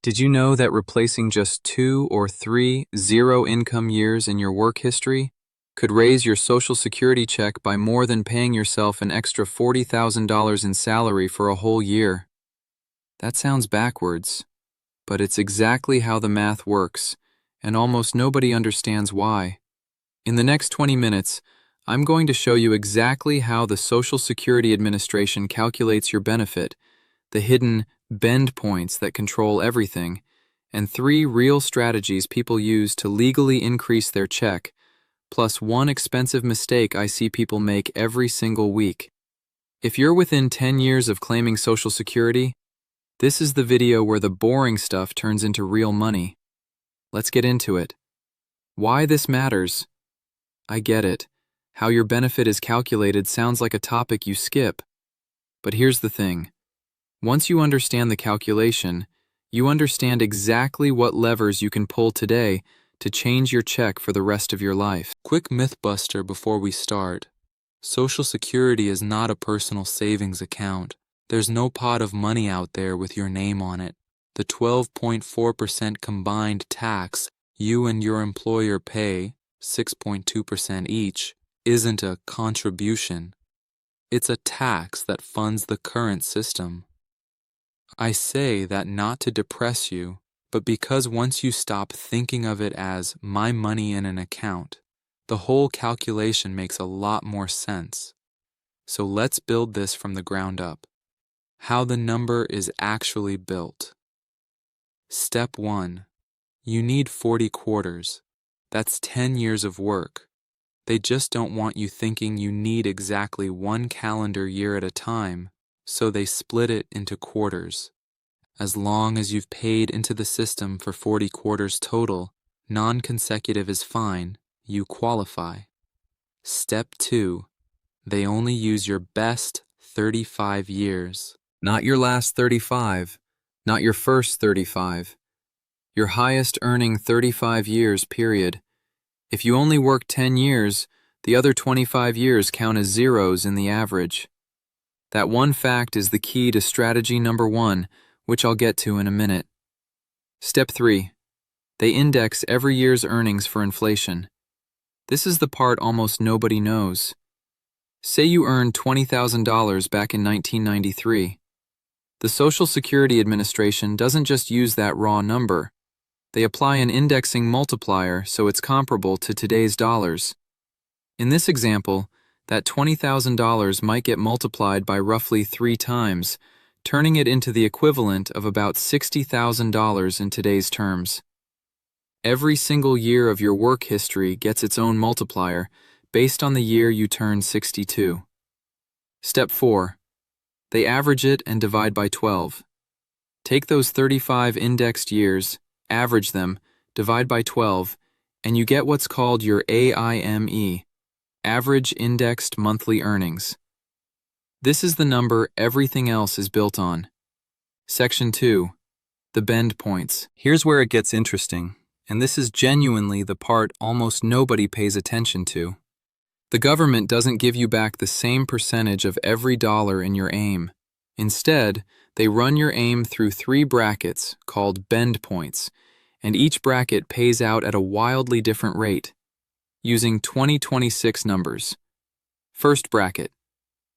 Did you know that replacing just 2 or 3 zero-income years in your work history could raise your Social Security check by more than paying yourself an extra $40,000 in salary for a whole year? That sounds backwards, but it's exactly how the math works, and almost nobody understands why. In the next 20 minutes, I'm going to show you exactly how the Social Security Administration calculates your benefit, the hidden bend points that control everything, and 3 real strategies people use to legally increase their check, plus one expensive mistake I see people make every single week. If you're within 10 years of claiming Social Security, this is the video where the boring stuff turns into real money. Let's get into it. Why this matters? I get it. How your benefit is calculated sounds like a topic you skip. But here's the thing. Once you understand the calculation, you understand exactly what levers you can pull today to change your check for the rest of your life. Quick myth buster before we start. Social Security is not a personal savings account. There's no pot of money out there with your name on it. The 12.4% combined tax you and your employer pay, 6.2% each, isn't a contribution. It's a tax that funds the current system. I say that not to depress you, but because once you stop thinking of it as my money in an account, the whole calculation makes a lot more sense. So let's build this from the ground up. How the number is actually built. Step 1. You need 40 quarters. That's 10 years of work. They just don't want you thinking you need exactly 1 calendar year at a time, so they split it into quarters. As long as you've paid into the system for 40 quarters total, non-consecutive is fine, you qualify. Step 2. They only use your best 35 years. Not your last 35, not your first 35. Your highest earning 35 years, period. If you only work 10 years, the other 25 years count as zeros in the average. That one fact is the key to strategy number 1, which I'll get to in a minute. Step 3. They index every year's earnings for inflation. This is the part almost nobody knows. Say you earned $20,000 back in 1993. The Social Security Administration doesn't just use that raw number. They apply an indexing multiplier so it's comparable to today's dollars. In this example, that $20,000 might get multiplied by roughly 3 times, turning it into the equivalent of about $60,000 in today's terms. Every single year of your work history gets its own multiplier based on the year you turn 62. Step 4. They average it and divide by 12. Take those 35 indexed years, average them, divide by 12, and you get what's called your AIME, Average Indexed Monthly Earnings. This is the number everything else is built on. Section 2. The bend points. Here's where it gets interesting, and this is genuinely the part almost nobody pays attention to. The government doesn't give you back the same percentage of every dollar in your AIME. Instead, they run your AIME through 3 brackets called bend points, and each bracket pays out at a wildly different rate, using 2026 numbers. First bracket.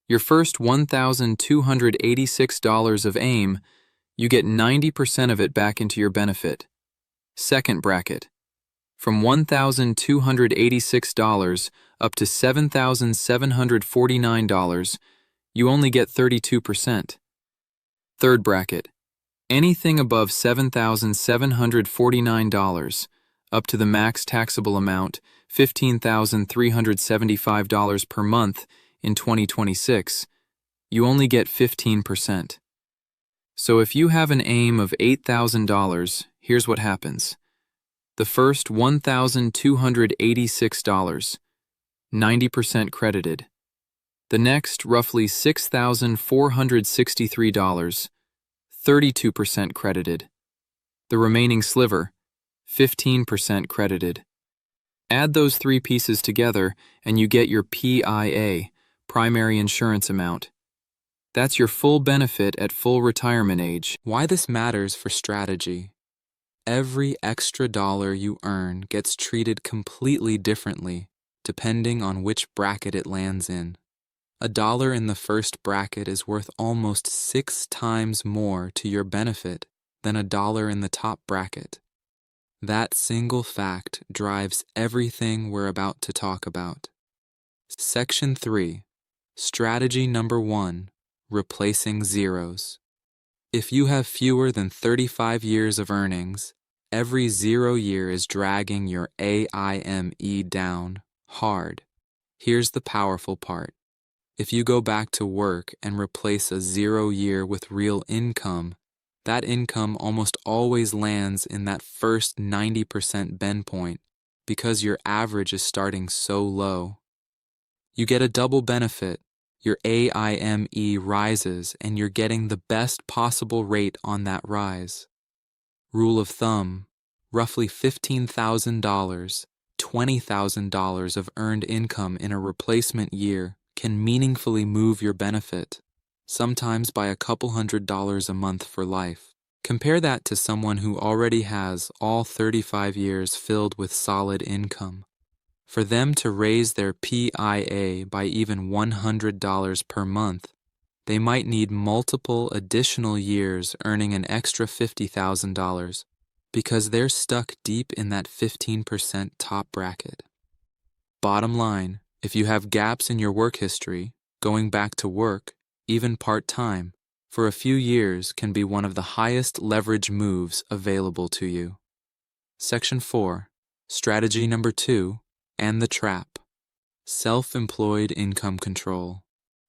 Your first $1,286 of AIME, you get 90% of it back into your benefit. Second bracket. From $1,286 up to $7,749, you only get 32%. Third bracket. Anything above $7,749, up to the max taxable amount, $15,375 per month in 2026, you only get 15%. So if you have an AIME of $8,000, here's what happens. The first $1,286, 90% credited. The next, roughly $6,463, 32% credited. The remaining sliver, 15% credited. Add those 3 pieces together and you get your PIA, primary insurance amount. That's your full benefit at full retirement age. Why this matters for strategy. Every extra dollar you earn gets treated completely differently depending on which bracket it lands in. $1 in the first bracket is worth almost 6 times more to your benefit than $1 in the top bracket. That single fact drives everything we're about to talk about. Section 3. Strategy number 1. Replacing zeros. If you have fewer than 35 years of earnings, every 0 year is dragging your AIME down hard. Here's the powerful part. If you go back to work and replace a 0 year with real income, that income almost always lands in that first 90% bend point because your average is starting so low. You get a double benefit. Your AIME rises and you're getting the best possible rate on that rise. Rule of thumb, roughly $15,000, $20,000 of earned income in a replacement year can meaningfully move your benefit, sometimes by a couple $100s a month for life. Compare that to someone who already has all 35 years filled with solid income. For them to raise their PIA by even $100 per month, they might need multiple additional years earning an extra $50,000 because they're stuck deep in that 15% top bracket. Bottom line, if you have gaps in your work history, going back to work, even part-time, for a few years can be one of the highest leverage moves available to you. Section 4. Strategy number 2, and the trap. Self-employed income control.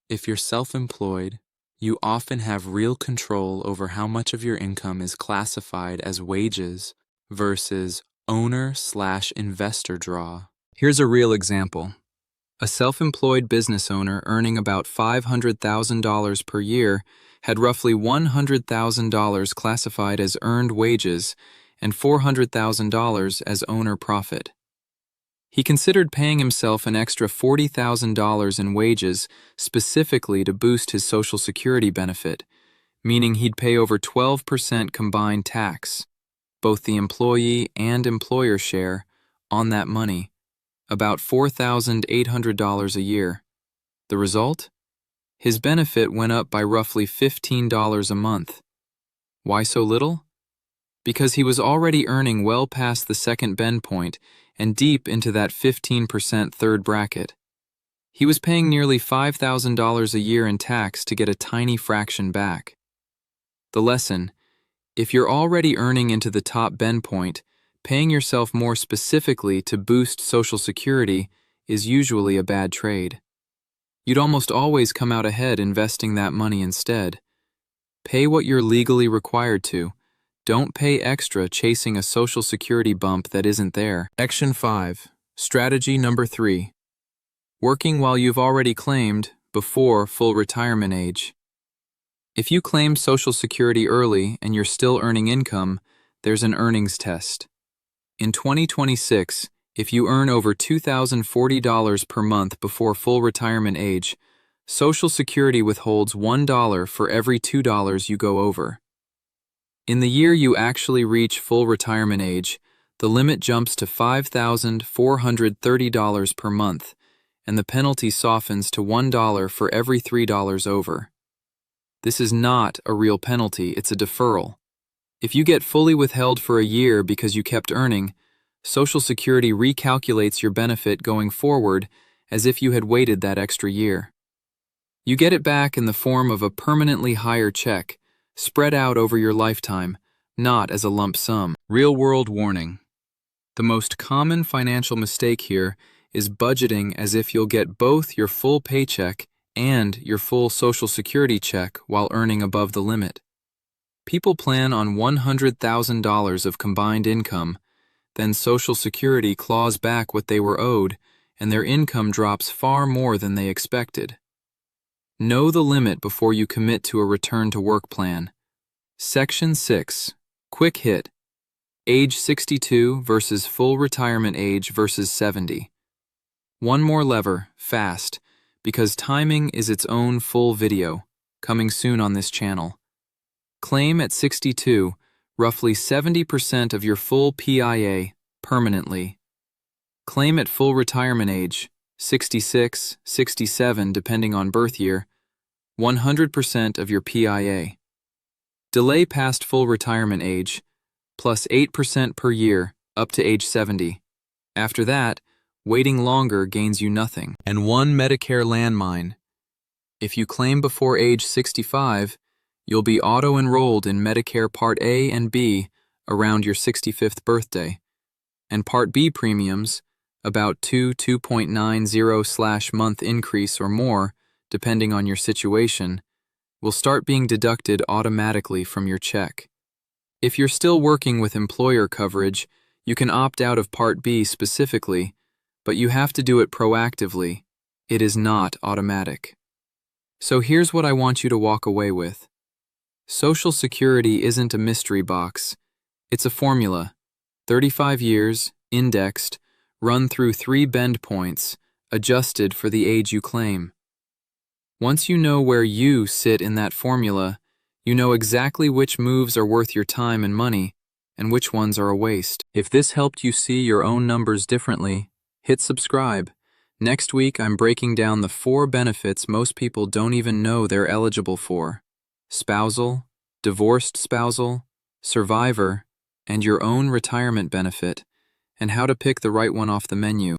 If you're self-employed, you often have real control over how much of your income is classified as wages versus owner/investor draw. Here's a real example. A self-employed business owner earning about $500,000 per year had roughly $100,000 classified as earned wages and $400,000 as owner profit. He considered paying himself an extra $40,000 in wages specifically to boost his Social Security benefit, meaning he'd pay over 12% combined tax, both the employee and employer share, on that money, about $4,800 a year. The result? His benefit went up by roughly $15 a month. Why so little? Because he was already earning well past the second bend point and deep into that 15% third bracket. He was paying nearly $5,000 a year in tax to get a tiny fraction back. The lesson: if you're already earning into the top bend point, paying yourself more specifically to boost Social Security is usually a bad trade. You'd almost always come out ahead investing that money instead. Pay what you're legally required to. Don't pay extra chasing a Social Security bump that isn't there. Section 5. Strategy number 3. Working while you've already claimed before full retirement age. If you claim Social Security early and you're still earning income, there's an earnings test. In 2026, if you earn over $2,040 per month before full retirement age, Social Security withholds $1 for every $2 you go over. In the year you actually reach full retirement age, the limit jumps to $5,430 per month, and the penalty softens to $1 for every $3 over. This is not a real penalty, it's a deferral. If you get fully withheld for a year because you kept earning, Social Security recalculates your benefit going forward as if you had waited that extra year. You get it back in the form of a permanently higher check, spread out over your lifetime, not as a lump sum. Real-world warning. The most common financial mistake here is budgeting as if you'll get both your full paycheck and your full Social Security check while earning above the limit. People plan on $100,000 of combined income, then Social Security claws back what they were owed, and their income drops far more than they expected. Know the limit before you commit to a return-to-work plan. Section 6. Quick hit. Age 62 versus full retirement age versus 70. One more lever, fast, because timing is its own full video. coming soon on this channel. Claim at 62, roughly 70% of your full PIA, permanently. Claim at full retirement age, 66, 67 depending on birth year, 100% of your PIA. Delay past full retirement age, plus 8% per year, up to age 70. After that, waiting longer gains you nothing. And one Medicare landmine. If you claim before age 65, you'll be auto-enrolled in Medicare Part A and B around your 65th birthday, and Part B premiums, about 2.90/month increase or more, depending on your situation, will start being deducted automatically from your check. If you're still working with employer coverage, you can opt out of Part B specifically, but you have to do it proactively. It is not automatic. So here's what I want you to walk away with. Social Security isn't a mystery box. It's a formula. 35 years, indexed, run through 3 bend points, adjusted for the age you claim. Once you know where you sit in that formula, you know exactly which moves are worth your time and money, and which ones are a waste. If this helped you see your own numbers differently, hit subscribe. Next week, I'm breaking down the 4 benefits most people don't even know they're eligible for: spousal, divorced spousal, survivor, and your own retirement benefit, and how to pick the right one off the menu.